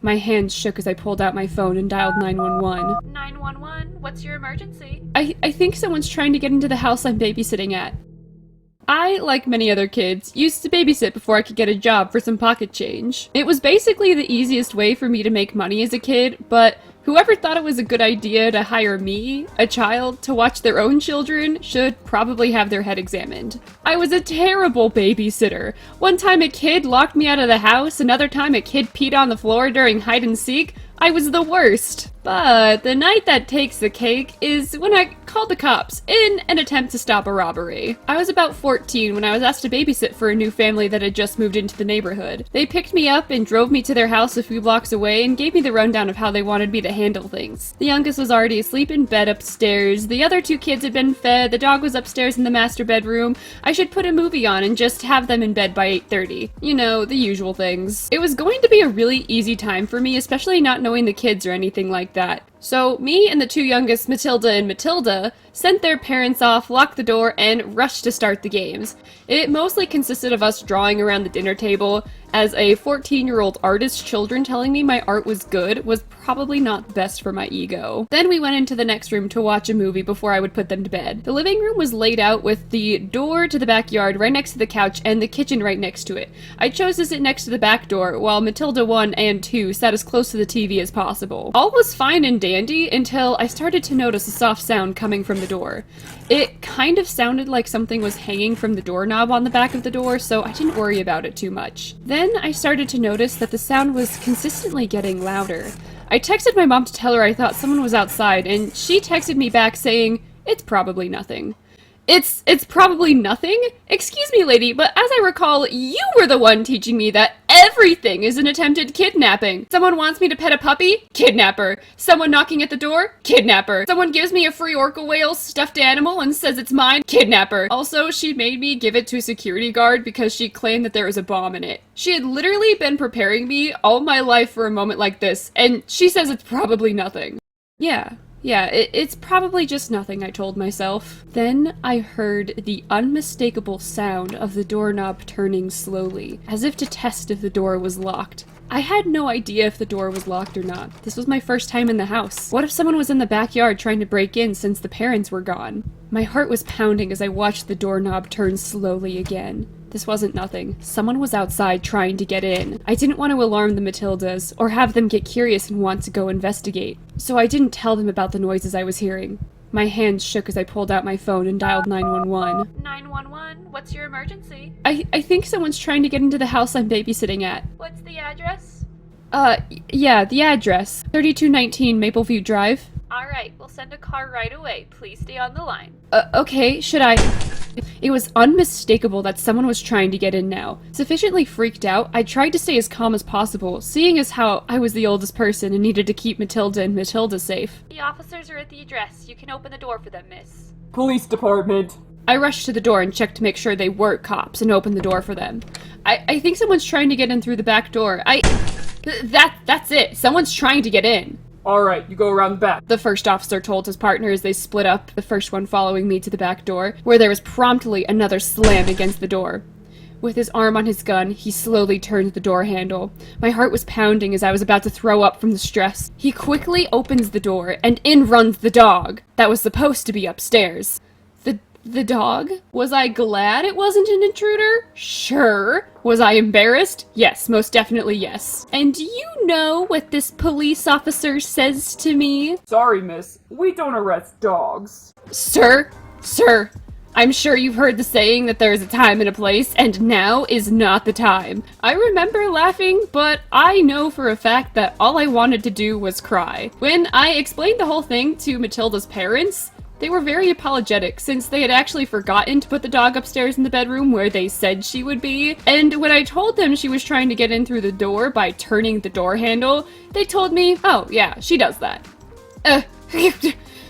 My hands shook as I pulled out my phone and dialed 911. 911, what's your emergency? I think someone's trying to get into the house I'm babysitting at. I, like many other kids, used to babysit before I could get a job for some pocket change. It was basically the easiest way for me to make money as a kid, but whoever thought it was a good idea to hire me, a child, to watch their own children should probably have their head examined. I was a terrible babysitter. One time a kid locked me out of the house, another time a kid peed on the floor during hide and seek. I was the worst. But the night that takes the cake is when I called the cops in an attempt to stop a robbery. I was about 14 when I was asked to babysit for a new family that had just moved into the neighborhood. They picked me up and drove me to their house a few blocks away and gave me the rundown of how they wanted me to handle things. The youngest was already asleep in bed upstairs, the other two kids had been fed, the dog was upstairs in the master bedroom. I should put a movie on and just have them in bed by 8:30. You know, the usual things. It was going to be a really easy time for me, especially not knowing the kids or anything like that. So, me and the two youngest, Matilda and Matilda, sent their parents off, locked the door, and rushed to start the games. It mostly consisted of us drawing around the dinner table. As a 14-year-old artist, children telling me my art was good was probably not best for my ego. Then we went into the next room to watch a movie before I would put them to bed. The living room was laid out with the door to the backyard right next to the couch and the kitchen right next to it. I chose to sit next to the back door, while Matilda 1 and 2 sat as close to the TV as possible. All was fine and dandy until I started to notice a soft sound coming from the door. It kind of sounded like something was hanging from the doorknob on the back of the door, so I didn't worry about it too much. Then I started to notice that the sound was consistently getting louder. I texted my mom to tell her I thought someone was outside, and she texted me back saying, "It's probably nothing." It's probably nothing? Excuse me, lady, but as I recall, you were the one teaching me that everything is an attempted kidnapping. Someone wants me to pet a puppy? Kidnapper. Someone knocking at the door? Kidnapper. Someone gives me a free orca whale stuffed animal and says it's mine? Kidnapper. Also, she made me give it to a security guard because she claimed that there was a bomb in it. She had literally been preparing me all my life for a moment like this, and she says it's probably nothing. Yeah, it's probably just nothing, I told myself. Then I heard the unmistakable sound of the doorknob turning slowly, as if to test if the door was locked. I had no idea if the door was locked or not. This was my first time in the house. What if someone was in the backyard trying to break in since the parents were gone? My heart was pounding as I watched the doorknob turn slowly again. This wasn't nothing. Someone was outside trying to get in. I didn't want to alarm the Matildas, or have them get curious and want to go investigate. So I didn't tell them about the noises I was hearing. My hands shook as I pulled out my phone and dialed 911. 911, what's your emergency? I think someone's trying to get into the house I'm babysitting at. What's the address? Yeah, the address. 3219 Mapleview Drive. Alright, we'll send a car right away. Please stay on the line. Okay, should I? It was unmistakable that someone was trying to get in now. Sufficiently freaked out, I tried to stay as calm as possible, seeing as how I was the oldest person and needed to keep Matilda and Matilda safe. The officers are at the address. You can open the door for them, miss. Police department. I rushed to the door and checked to make sure they weren't cops and opened the door for them. I think someone's trying to get in through the back door. That's it. Someone's trying to get in. Alright, you go around the back. The first officer told his partner as they split up, the first one following me to the back door, where there was promptly another slam against the door. With his arm on his gun, he slowly turned the door handle. My heart was pounding as I was about to throw up from the stress. He quickly opens the door, and in runs the dog that was supposed to be upstairs. The dog? Was I glad it wasn't an intruder? Sure. Was I embarrassed? Yes, most definitely yes. And do you know what this police officer says to me? Sorry, miss. We don't arrest dogs. Sir, I'm sure you've heard the saying that there is a time and a place, and now is not the time. I remember laughing, but I know for a fact that all I wanted to do was cry. When I explained the whole thing to Matilda's parents, they were very apologetic, since they had actually forgotten to put the dog upstairs in the bedroom where they said she would be. And when I told them she was trying to get in through the door by turning the door handle, they told me, oh yeah, she does that.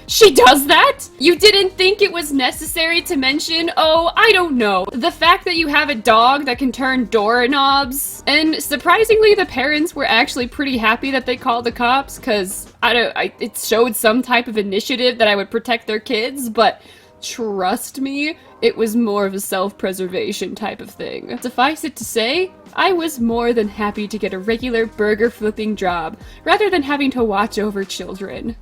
She does that? You didn't think it was necessary to mention, oh, I don't know, the fact that you have a dog that can turn doorknobs? And surprisingly, the parents were actually pretty happy that they called the cops, because it showed some type of initiative that I would protect their kids, but Trust me, it was more of a self-preservation type of thing. Suffice it to say, I was more than happy to get a regular burger flipping job, rather than having to watch over children.